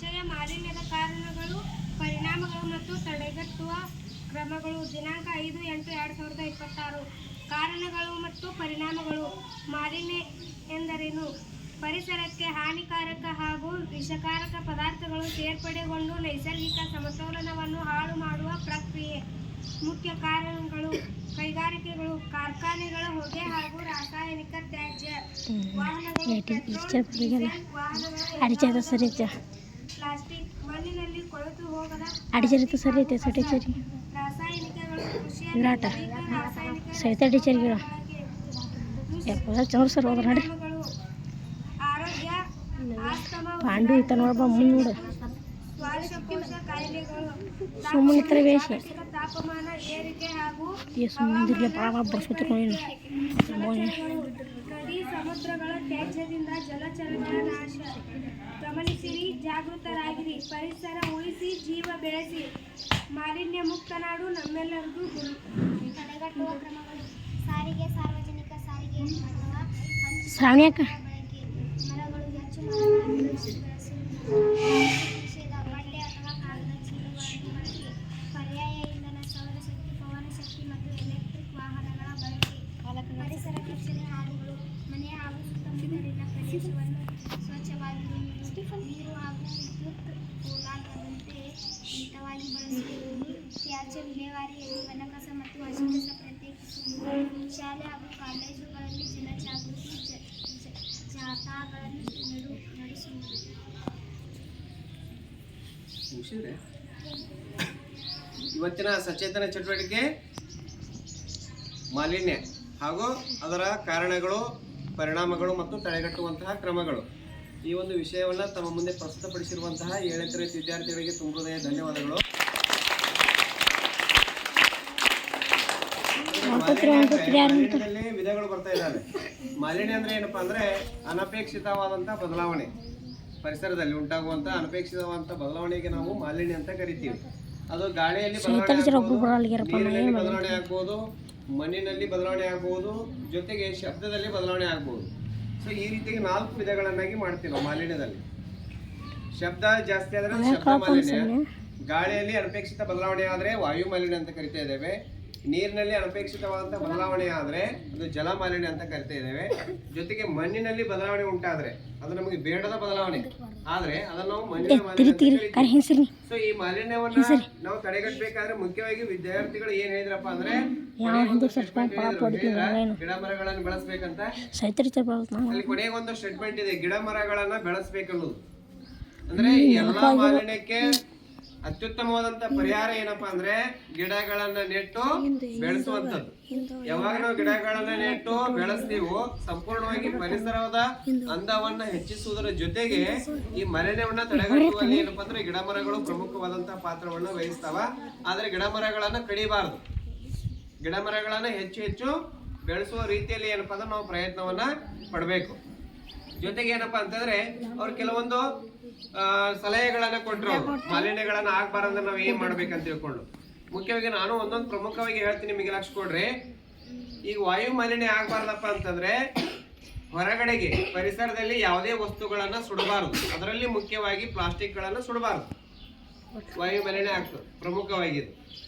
ವಿಷಯ ಮಾಲಿನ್ಯದ ಕಾರಣಗಳು, ಪರಿಣಾಮಗಳು ಮತ್ತು ತಡೆಗಟ್ಟುವ ಕ್ರಮಗಳು. ದಿನಾಂಕ 5/8/2026. ಕಾರಣಗಳು ಮತ್ತು ಪರಿಣಾಮಗಳು. ಮಾಲಿನ್ಯ ಎಂದರೇನು? ಪರಿಸರಕ್ಕೆ ಹಾನಿಕಾರಕ ಹಾಗೂ ವಿಷಕಾರಕ ಪದಾರ್ಥಗಳು ಸೇರ್ಪಡೆಗೊಂಡು ನೈಸರ್ಗಿಕ ಸಮತೋಲನವನ್ನು ಹಾಳು ಮಾಡುವ ಪ್ರಕ್ರಿಯೆ. ಮುಖ್ಯ ಕಾರಣಗಳು: ಕೈಗಾರಿಕೆಗಳು, ಕಾರ್ಖಾನೆಗಳ ಹೊಗೆ ಹಾಗೂ ರಾಸಾಯನಿಕ ತ್ಯಾಜ್ಯ, ವಾಹನಗಳು, ಪೆಟ್ರೋಲ್, ಡೀಸೆಲ್, ಪ್ಲಾಸ್ಟಿಕ್, ಮಣ್ಣಿನಲ್ಲಿ ಕೊಳೆತು ಹೋಗದ ರಾಸಾಯನಿಕಗಳು, ಕೃಷಿಯಲ್ಲಿ ಆರೋಗ್ಯ, ಆಸ್ತಮಾ, ಶ್ವಾಸಕೋಶ ಕಾಯಿಲೆಗಳು, ತಾಪಮಾನ ಏರಿಕೆ ಹಾಗೂ ನದಿ ಸಮುದ್ರಗಳ ತ್ಯಾಜ್ಯದಿಂದ ಜಲಚರಗಳ ನಾಶ. ಗಮನಿಸಿರಿ, ಜಾಗೃತರಾಗಿರಿ, ಪರಿಸರ ಉಳಿಸಿ, ಜೀವ ಬೆಳೆಸಿ. ಮಾಲಿನ್ಯ ಮುಕ್ತ ನಾಡು ನಮ್ಮೆಲ್ಲರಿಗೂ ಗುರಿ. ತಡೆಗಟ್ಟುವ ಕ್ರಮಗಳು: ಸಾರಿಗೆ, ಸಾರ್ವಜನಿಕ ಸಾರಿಗೆ ಅಥವಾ ಮರಗಳು, ಹೆಚ್ಚು ಮರಗಳನ್ನು ಬೆಳೆಸುವುದು, ನಿಷೇಧ, ಬಟ್ಟೆ ಅಥವಾ ಕಾಗದ ಚೀಲಗಳನ್ನು ಬಳಕೆ, ಪರ್ಯಾಯ ಇಂಧನ, ಸೌರಶಕ್ತಿ, ಪವನಶಕ್ತಿ ಮತ್ತು ಎಲೆಕ್ಟ್ರಿಕ್ ವಾಹನಗಳ ಬಳಕೆ. ಪರಿಸರ ರಕ್ಷಣೆ ಹಾದಿಗಳು: ಮನೆ ಹಾಗೂ ಸುತ್ತಮುತ್ತಲಿನ ಪ್ರದೇಶವನ್ನು ಸ್ವಚ್ಛವಾಗಿರುವುದು, ನೀರು ಹಾಗೂ ವಿದ್ಯುತ್ ಪೋಲಾಗದಂತೆ ಮಿತವಾಗಿ ಬಳಸುವುದು, ತ್ಯಾಜ್ಯ ವಿಲೇವಾರಿಯಲ್ಲಿ ವನಕಸ ಮತ್ತು ಹಸಿಕಸ ಪ್ರತ್ಯೇಕಿಸುವುದು, ಶಾಲೆ ಹಾಗೂ ಕಾಲೇಜುಗಳಲ್ಲಿ ಜನಜಾಗೃತಿ ಜಾಥಾಗಳನ್ನು ನಡೆಸುವುದು. ಇವತ್ತಿನ ಸಚೇತನ ಚಟುವಟಿಕೆ ಮಾಲಿನ್ಯ ಹಾಗೂ ಅದರ ಕಾರಣಗಳು, ಪರಿಣಾಮಗಳು ಮತ್ತು ತಡೆಗಟ್ಟುವಂತಹ ಕ್ರಮಗಳು. ಈ ಒಂದು ವಿಷಯವನ್ನು ತಮ್ಮ ಮುಂದೆ ಪ್ರಸ್ತುತಪಡಿಸಿರುವಂತಹ 7ನೇ ತರಗತಿ ವಿದ್ಯಾರ್ಥಿಗಳಿಗೆ ತುಂಬ ಹೃದಯ ಧನ್ಯವಾದಗಳು. ಮಾಲಿನ್ಯದಲ್ಲಿ ವಿಧಗಳು ಬರ್ತಾ ಇದ್ದಾವೆ. ಮಾಲಿನ್ಯ ಅಂದ್ರೆ ಏನಪ್ಪಾ ಅಂದ್ರೆ ಅನಪೇಕ್ಷಿತವಾದಂತಹ ಬದಲಾವಣೆ, ಪರಿಸರದಲ್ಲಿ ಉಂಟಾಗುವಂತಹ ಅನಪೇಕ್ಷಿತವಾದಂತಹ ಬದಲಾವಣೆಗೆ ನಾವು ಮಾಲಿನ್ಯ ಅಂತ ಕರಿತೀವಿ. ಅದು ಗಾಳಿಯಲ್ಲಿ ಬದಲಾವಣೆ ಆಗ್ಬೋದು, ಮಣ್ಣಿನಲ್ಲಿ ಬದಲಾವಣೆ ಆಗ್ಬೋದು, ಜೊತೆಗೆ ಶಬ್ದದಲ್ಲಿ ಬದಲಾವಣೆ ಆಗ್ಬೋದು. ಸೊ ಈ ರೀತಿಯಾಗಿ 4 ವಿಧಗಳನ್ನಾಗಿ ಮಾಡ್ತೀವಿ ನಾವು ಮಾಲಿನ್ಯದಲ್ಲಿ. ಶಬ್ದ ಜಾಸ್ತಿ ಆದರೆ ಶಬ್ದ ಮಾಲಿನ್ಯ, ಗಾಳಿಯಲ್ಲಿ ಅನಪೇಕ್ಷಿತ ಬದಲಾವಣೆ ಆದರೆ ವಾಯು ಮಾಲಿನ್ಯ ಅಂತ ಕರಿತಾ ಇದ್ದೇವೆ, ನೀರಿನಲ್ಲಿ ಅನಪೇಕ್ಷಿತವಾದಂತಹ ಬದಲಾವಣೆ ಆದರೆ ಅದು ಜಲ ಮಾಲಿನ್ಯ ಅಂತ ಕರಿತಾ ಇದ್ದೇವೆ, ಜೊತೆಗೆ ಮಣ್ಣಿನಲ್ಲಿ ಬದಲಾವಣೆ ಉಂಟಾದ್ರೆ ಅದು ನಮಗೆ ಬೇಡದ ಬದಲಾವಣೆ ಆದ್ರೆ ಅದನ್ನು ನಾವು ಮಣ್ಣಿನ ಮಾಲಿನ್ಯ. ಸೊ ಈ ಮಾಲಿನ್ಯವನ್ನ ನಾವು ತಡೆಗಟ್ಟಬೇಕಾದ್ರೆ ಮುಖ್ಯವಾಗಿ ವಿದ್ಯಾರ್ಥಿಗಳು ಏನ್ ಹೇಳಿದ್ರಪ್ಪ ಅಂದ್ರೆ ಗಿಡ ಮರಗಳನ್ನು ಬೆಳೆಸ್ಬೇಕಂತ. ಅಲ್ಲಿ ಕೊನೆಗೆ ಒಂದು ಸ್ಟೇಟ್ಮೆಂಟ್ ಇದೆ, ಗಿಡ ಮರಗಳನ್ನ ಬೆಳೆಸ್ಬೇಕನ್ನೋದು. ಅಂದ್ರೆ ಎಲ್ಲಾ ಮಾಲಿನ್ಯಕ್ಕೆ ಅತ್ಯುತ್ತಮವಾದಂತ ಪರಿಹಾರ ಏನಪ್ಪಾ ಅಂದ್ರೆ ಗಿಡಗಳನ್ನ ನೆಟ್ಟು ಬೆಳೆಸುವಂತದ್ದು. ಯಾವಾಗ ನಾವು ಗಿಡಗಳನ್ನ ನೆಟ್ಟು ಬೆಳೆಸ್ತೀವೋ ಸಂಪೂರ್ಣವಾಗಿ ಪರಿಸರದ ಅಂದವನ್ನ ಹೆಚ್ಚಿಸುವುದರ ಜೊತೆಗೆ ಈ ಮಾಲಿನ್ಯವನ್ನ ತಡೆಗಟ್ಟುವಲ್ಲಿ ಏನಪ್ಪಾ ಅಂದ್ರೆ ಗಿಡ ಮರಗಳು ಪ್ರಮುಖವಾದಂತಹ ಪಾತ್ರವನ್ನ ವಹಿಸ್ತಾವ. ಆದ್ರೆ ಗಿಡ ಮರಗಳನ್ನ ಕಡಿಬಾರದು, ಗಿಡ ಮರಗಳನ್ನ ಹೆಚ್ಚು ಹೆಚ್ಚು ಬೆಳೆಸುವ ರೀತಿಯಲ್ಲಿ ಏನಪ್ಪಾ ಅಂದ್ರೆ ನಾವು ಪ್ರಯತ್ನವನ್ನ ಪಡಬೇಕು. ಜೊತೆಗೆ ಏನಪ್ಪಾ ಅಂತಂದ್ರೆ ಅವ್ರು ಕೆಲವೊಂದು ಸಲಹೆಗಳನ್ನ ಕೊಟ್ಟರು, ಮಾಲಿನ್ಯಗಳನ್ನ ಆಗ್ಬಾರಂದ್ರೆ ನಾವ್ ಏನ್ ಮಾಡ್ಬೇಕಂತ ತಿಳ್ಕೊಂಡು. ಮುಖ್ಯವಾಗಿ ನಾನು ಒಂದೊಂದು ಪ್ರಮುಖವಾಗಿ ಹೇಳ್ತೀನಿ, ನಿಮಗೆ ಲಕ್ಷ ಕೊಡ್ರಿ. ಈಗ ವಾಯು ಮಾಲಿನ್ಯ ಆಗ್ಬಾರ್ದಪ್ಪ ಅಂತಂದ್ರೆ ಹೊರಗಡೆಗೆ ಪರಿಸರದಲ್ಲಿ ಯಾವುದೇ ವಸ್ತುಗಳನ್ನ ಸುಡಬಾರದು, ಅದರಲ್ಲಿ ಮುಖ್ಯವಾಗಿ ಪ್ಲಾಸ್ಟಿಕ್ ಗಳನ್ನ ಸುಡಬಾರದು. ವಾಯು ಮಾಲಿನ್ಯ ಆಗ್ತದೆ ಪ್ರಮುಖವಾಗಿ.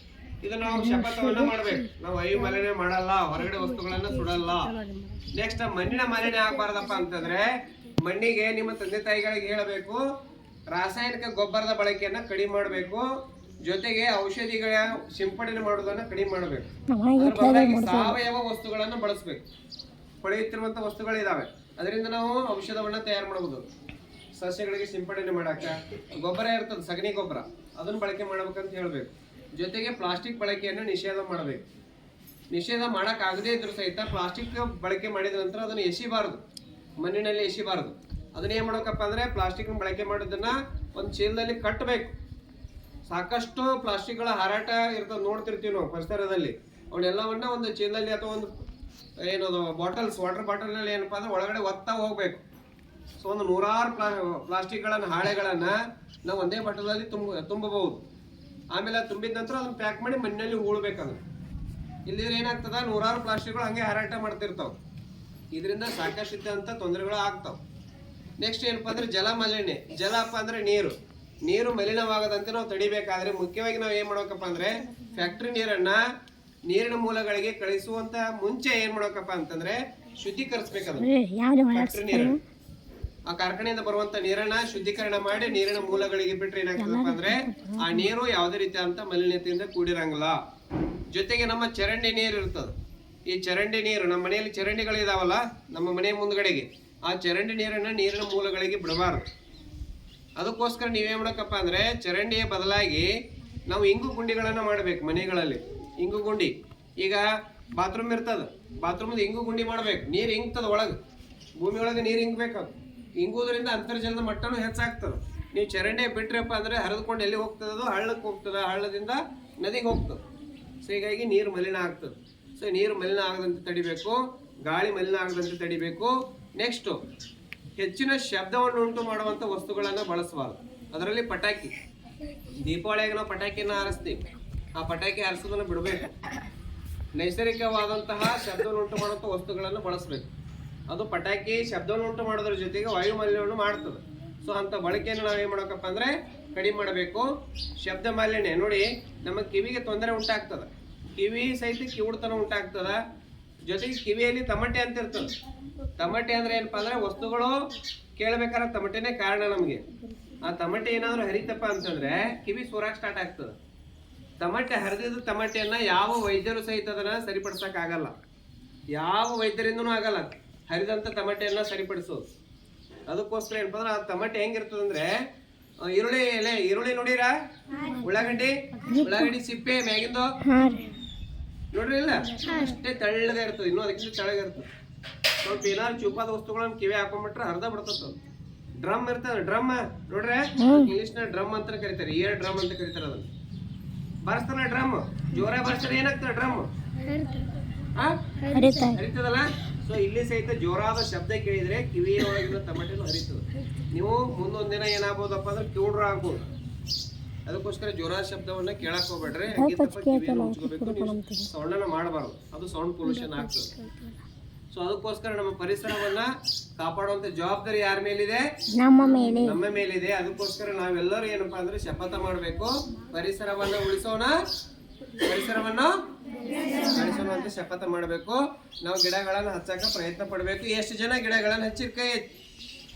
ಇದು ನಾವು ಶಪಥವನ್ನ ಮಾಡ್ಬೇಕು, ನಾವು ವಾಯು ಮಾಲಿನ್ಯ ಮಾಡಲ್ಲ, ಹೊರಗಡೆ ವಸ್ತುಗಳನ್ನ ಸುಡಲ್ಲ. ನೆಕ್ಸ್ಟ್ ಮಣ್ಣಿನ ಮಾಲಿನ್ಯ ಆಗ್ಬಾರ್ದಪ್ಪ ಅಂತಂದ್ರೆ ಮಣ್ಣಿಗೆ ನಿಮ್ಮ ತಂದೆ ತಾಯಿಗಳಿಗೆ ಹೇಳಬೇಕು, ರಾಸಾಯನಿಕ ಗೊಬ್ಬರದ ಬಳಕೆಯನ್ನ ಕಡಿಮೆ ಮಾಡಬೇಕು, ಜೊತೆಗೆ ಔಷಧಿಗಳ ಸಿಂಪಡಣೆ ಮಾಡೋದನ್ನ ಕಡಿಮೆ ಮಾಡಬೇಕು. ಸಾವಯವ ವಸ್ತುಗಳನ್ನ ಬಳಸಬೇಕು. ಪಡೆಯುತ್ತಿರುವಂತಹ ವಸ್ತುಗಳಿದಾವೆ, ಅದರಿಂದ ನಾವು ಔಷಧವನ್ನ ತಯಾರು ಮಾಡಬಹುದು. ಸಸ್ಯಗಳಿಗೆ ಸಿಂಪಡಣೆ ಮಾಡಾಕ ಗೊಬ್ಬರ ಇರ್ತದೆ, ಸಗಣಿ ಗೊಬ್ಬರ, ಅದನ್ನ ಬಳಕೆ ಮಾಡ್ಬೇಕಂತ ಹೇಳ್ಬೇಕು. ಜೊತೆಗೆ ಪ್ಲಾಸ್ಟಿಕ್ ಬಳಕೆಯನ್ನು ನಿಷೇಧ ಮಾಡಬೇಕು. ನಿಷೇಧ ಮಾಡಕ್ ಆಗದೇ ಇದ್ರು ಸಹಿತ ಪ್ಲಾಸ್ಟಿಕ್ ಬಳಕೆ ಮಾಡಿದ ನಂತರ ಅದನ್ನು ಎಸಿಬಾರದು, ಮಣ್ಣಿನಲ್ಲಿ ಎಸಿಬಾರದು. ಅದನ್ನ ಏನ್ ಮಾಡ್ಬೇಕಪ್ಪ ಅಂದ್ರೆ ಪ್ಲಾಸ್ಟಿಕ್ ಬಳಕೆ ಮಾಡೋದನ್ನ ಒಂದು ಚೀಲದಲ್ಲಿ ಕಟ್ಟಬೇಕು. ಸಾಕಷ್ಟು ಪ್ಲಾಸ್ಟಿಕ್ಗಳ ಹಾರಾಟ ಇರ್ತದೆ, ನೋಡ್ತಿರ್ತೀವಿ ನಾವು ಪರಿಸರದಲ್ಲಿ. ಅವನ್ನೆಲ್ಲವನ್ನ ಒಂದು ಚೀಲದಲ್ಲಿ ಅಥವಾ ಒಂದು ಏನದು ಬಾಟಲ್ಸ್, ವಾಟರ್ ಬಾಟಲ್ ನಲ್ಲಿ ಏನಪ್ಪಾ ಅಂದ್ರೆ ಒಳಗಡೆ ಒತ್ತಾ ಹೋಗ್ಬೇಕು. ಸೊ ಒಂದು 100 ಪ್ಲಾಸ್ಟಿಕ್ಗಳನ್ನ ಹಾಳೆಗಳನ್ನ ನಾವು ಒಂದೇ ಬಾಟಲಲ್ಲಿ ತುಂಬಬಹುದು. ಆಮೇಲೆ ತುಂಬಿದ ನಂತರ ಅದನ್ನ ಪ್ಯಾಕ್ ಮಾಡಿ ಮಣ್ಣಿನಲ್ಲಿ ಹೂಳ್ಬೇಕಂದ್ರೆ. ಇಲ್ಲಿದ್ರೆ ಏನಾಗ್ತದ, 100 ಪ್ಲಾಸ್ಟಿಕ್ಗಳು ಹಂಗೆ ಹಾರಾಟ ಮಾಡ್ತಿರ್ತಾವ. ಇದರಿಂದ ಸಾಕಷ್ಟು ಅಂತ ತೊಂದರೆಗಳು ಆಗ್ತಾವ. ನೆಕ್ಸ್ಟ್ ಏನಪ್ಪಾ ಅಂದ್ರೆ ಜಲ ಮಾಲಿನ್ಯ. ಜಲ ಅಪ್ಪ ಅಂದ್ರೆ ನೀರು. ನೀರು ಮಲಿನವಾಗದಂತೆ ನಾವು ತಡಿಬೇಕಾದ್ರೆ ಮುಖ್ಯವಾಗಿ ನಾವು ಏನ್ ಮಾಡ್ಬೇಕಪ್ಪ ಅಂದ್ರೆ ಫ್ಯಾಕ್ಟ್ರಿ ನೀರನ್ನ ನೀರಿನ ಮೂಲಗಳಿಗೆ ಕಳಿಸುವಂತ ಮುಂಚೆ ಏನ್ ಮಾಡ್ಬೇಕಪ್ಪ ಅಂತಂದ್ರೆ ಶುದ್ಧೀಕರಿಸಬೇಕದು ಫ್ಯಾಕ್ಟ್ರಿ ನೀರನ್ನು. ಆ ಕಾರ್ಖಾನೆಯಿಂದ ಬರುವಂತ ನೀರನ್ನ ಶುದ್ಧೀಕರಣ ಮಾಡಿ ನೀರಿನ ಮೂಲಗಳಿಗೆ ಬಿಟ್ರೆ ಏನಾಗ್ತದಪ್ಪ ಅಂದ್ರೆ ಆ ನೀರು ಯಾವುದೇ ರೀತಿಯಾದಂತ ಮಲಿನತೆಯಿಂದ ಕೂಡಿರಂಗಿಲ್ಲ. ಜೊತೆಗೆ ನಮ್ಮ ಚರಂಡಿ ನೀರು ಇರ್ತದೆ. ಈ ಚರಂಡಿ ನೀರು ನಮ್ಮ ಮನೆಯಲ್ಲಿ ಚರಂಡಿಗಳು ಇದಾವಲ್ಲ ನಮ್ಮ ಮನೆ ಮುಂದ್ಗಡೆಗೆ, ಆ ಚರಂಡಿ ನೀರನ್ನ ನೀರಿನ ಮೂಲಗಳಿಗೆ ಬಿಡಬಾರ್ದು. ಅದಕ್ಕೋಸ್ಕರ ನೀವೇನ್ ಮಾಡಬೇಕಪ್ಪ ಅಂದ್ರೆ ಚರಂಡಿಯ ಬದಲಾಗಿ ನಾವು ಇಂಗು ಗುಂಡಿಗಳನ್ನ ಮಾಡ್ಬೇಕು ಮನೆಗಳಲ್ಲಿ. ಇಂಗು ಗುಂಡಿ, ಈಗ ಬಾತ್ರೂಮ್ ಇರ್ತದ, ಬಾತ್ರೂಮ್ ಇಂಗು ಗುಂಡಿ ಮಾಡ್ಬೇಕು. ನೀರು ಇಂಗ್ತದ ಒಳಗೆ, ಭೂಮಿ ಒಳಗೆ ನೀರು ಇಂಗ್ಬೇಕು. ಇಂಗುವುದರಿಂದ ಅಂತರ್ಜಲದ ಮಟ್ಟನೂ ಹೆಚ್ಚಾಗ್ತದೆ. ನೀವು ಚರಂಡಿ ಬಿಟ್ರಪ್ಪ ಅಂದ್ರೆ ಹರಿದುಕೊಂಡು ಎಲ್ಲಿ ಹೋಗ್ತದ, ಅದು ಹಳ್ಳಕ್ಕೆ ಹೋಗ್ತದೆ, ಹಳ್ಳದಿಂದ ನದಿಗೆ ಹೋಗ್ತದೆ. ಸೊ ಹೀಗಾಗಿ ನೀರು ಮಲಿನ ಆಗ್ತದೆ. ಸೊ ನೀರು ಮಲಿನ ಆಗದಂತೆ ತಡಿಬೇಕು, ಗಾಳಿ ಮಲಿನ ಆಗದಂತೆ ತಡಿಬೇಕು. ನೆಕ್ಸ್ಟು ಹೆಚ್ಚಿನ ಶಬ್ದವನ್ನು ಉಂಟು ಮಾಡುವಂಥ ವಸ್ತುಗಳನ್ನು ಬಳಸಬಾರ್ದು. ಅದರಲ್ಲಿ ಪಟಾಕಿ, ದೀಪಾವಳಿಯಾಗ ನಾವು ಪಟಾಕಿಯನ್ನು ಹಾರಿಸ್ತೀವಿ, ಆ ಪಟಾಕಿ ಹಾರಿಸೋದನ್ನು ಬಿಡಬೇಕು. ನೈಸರ್ಗಿಕವಾದಂತಹ ಶಬ್ದವನ್ನು ಉಂಟು ಮಾಡುವಂಥ ವಸ್ತುಗಳನ್ನು ಬಳಸಬೇಕು. ಅದು ಪಟಾಕಿ ಶಬ್ದವನ್ನು ಉಂಟು ಮಾಡೋದ್ರ ಜೊತೆಗೆ ವಾಯು ಮಾಲಿನ್ಯವನ್ನು ಮಾಡ್ತದೆ. ಸೊ ಅಂಥ ಬಳಕೆಯನ್ನು ನಾವೇನು ಮಾಡಬೇಕಪ್ಪ ಅಂದರೆ ಕಡಿಮೆ ಮಾಡಬೇಕು. ಶಬ್ದ ಮಾಲಿನ್ಯ ನೋಡಿ, ನಮ್ಮ ಕಿವಿಗೆ ತೊಂದರೆ ಉಂಟಾಗ್ತದೆ, ಕಿವಿ ಸಹಿತ ಕಿವುಡ್ತನ ಉಂಟಾಗ್ತದ. ಜೊತೆಗೆ ಕಿವಿಯಲ್ಲಿ ತಮಟೆ ಅಂತ ಇರ್ತದೆ. ತಮಟೆ ಅಂದ್ರೆ ಏನಪ್ಪಾ ಅಂದ್ರೆ ವಸ್ತುಗಳು ಕೇಳಬೇಕಾದ್ರೆ ತಮಟೆನೇ ಕಾರಣ ನಮಗೆ. ಆ ತಮಟೆ ಏನಾದ್ರು ಹರಿತಪ್ಪ ಅಂತಂದ್ರೆ ಕಿವಿ ಸೂರಾಕ್ ಸ್ಟಾರ್ಟ್ ಆಗ್ತದೆ. ತಮಟೆ ಹರಿದಿದ್ದು ತಮಟೆಯನ್ನ ಯಾವ ವೈದ್ಯರು ಸಹಿತ ಅದನ್ನ ಸರಿಪಡಿಸಕ್ ಆಗಲ್ಲ, ಯಾವ ವೈದ್ಯರಿಂದನೂ ಆಗಲ್ಲ ಹರಿದಂತ ತಮಟೆಯನ್ನ ಸರಿಪಡಿಸೋದು. ಅದಕ್ಕೋಸ್ಕರ ಏನಪ್ಪ ಅಂದ್ರೆ ಆ ತಮಟೆ ಹೆಂಗಿರ್ತದಂದ್ರೆ ಈರುಳ್ಳಿ ಎಲೆ, ಈರುಳ್ಳಿ ನೋಡಿರಾ, ಉಳ್ಳಾಗಡ್ಡಿ ಸಿಪ್ಪೆ ಮ್ಯಾಗಿಂದು ನೋಡ್ರಿ ಇಲ್ಲ, ಅಷ್ಟೇ ತೆಳ್ಳಗೆ ಇರ್ತದೆ, ಇನ್ನೂ ಅದಕ್ಕಿಂತ ತೆಳ್ಳಗೆ ಇರ್ತದೆ. ಸ್ವಲ್ಪ ಏನಾದ್ರು ಚೂಪಾದ ವಸ್ತುಗಳನ್ನ ಕಿವಿ ಹಾಕೊಂಡ್ಬಿಟ್ರೆ ಅರ್ಧ ಬಿಡ್ತದ. ಡ್ರಮ್ ಇರ್ತದೆ, ಡ್ರಮ್ ನೋಡ್ರೆ ಇಂಗ್ಲಿಷ್ ನ ಡ್ರಮ್ ಅಂತ ಕರೀತಾರೆ, ಇಯರ್ ಡ್ರಮ್ ಅಂತ ಕರೀತಾರೆ. ಅದನ್ನ ಬರ್ಸ್ತಾರ ಡ್ರಮ್, ಜೋರ ಬರ್ಸ್ತಾರೆ ಏನಾಗ್ತದೆ ಡ್ರಮ್ ಹರಿತದಲ್ಲ. ಸೊ ಇಲ್ಲಿ ಸಹಿತ ಜೋರಾದ ಶಬ್ದ ಕೇಳಿದ್ರೆ ಕಿವಿಯ ಒಳಗಿನ ತಮಟೆನು ಹರಿತದೆ. ನೀವು ಮುಂದೊಂದ್ ದಿನ ಏನಾಗ್ಬೋದಪ್ಪ ಅಂದ್ರೆ ಕಿವುಡ್ರ ಆಗ್ಬೋದು. ಅದಕ್ಕೋಸ್ಕರ ಜೋರಾದ ಶಬ್ದವನ್ನ ಕೇಳಕ್ ಹೋಗ್ಬೇಡ್ರಿ, ಸೌಂಡನ್ನ ಮಾಡಬಾರ್ದು, ಅದು ಸೌಂಡ್ ಪೊಲ್ಯೂಷನ್ ಆಗ್ತದೆ. ಸೊ ಅದಕ್ಕೋಸ್ಕರ ನಮ್ಮ ಪರಿಸರವನ್ನ ಕಾಪಾಡುವಂತ ಜವಾಬ್ದಾರಿ ಯಾರ ಮೇಲಿದೆ? ನಮ್ಮ ಮೇಲಿದೆ. ಅದಕ್ಕೋಸ್ಕರ ನಾವೆಲ್ಲರೂ ಏನಪ್ಪಾ ಅಂದ್ರೆ ಶಪಥ ಮಾಡ್ಬೇಕು, ಪರಿಸರವನ್ನ ಉಳಿಸೋಣ, ಪರಿಸರವನ್ನ ಬೆಳೆಸೋಣ ಅಂತ ಶಪಥ ಮಾಡಬೇಕು. ನಾವು ಗಿಡಗಳನ್ನ ಹಚ್ಚಾಕ ಪ್ರಯತ್ನ ಪಡ್ಬೇಕು. ಎಷ್ಟು ಜನ ಗಿಡಗಳನ್ನ ಹಚ್ಚಿರ್ ಕೈ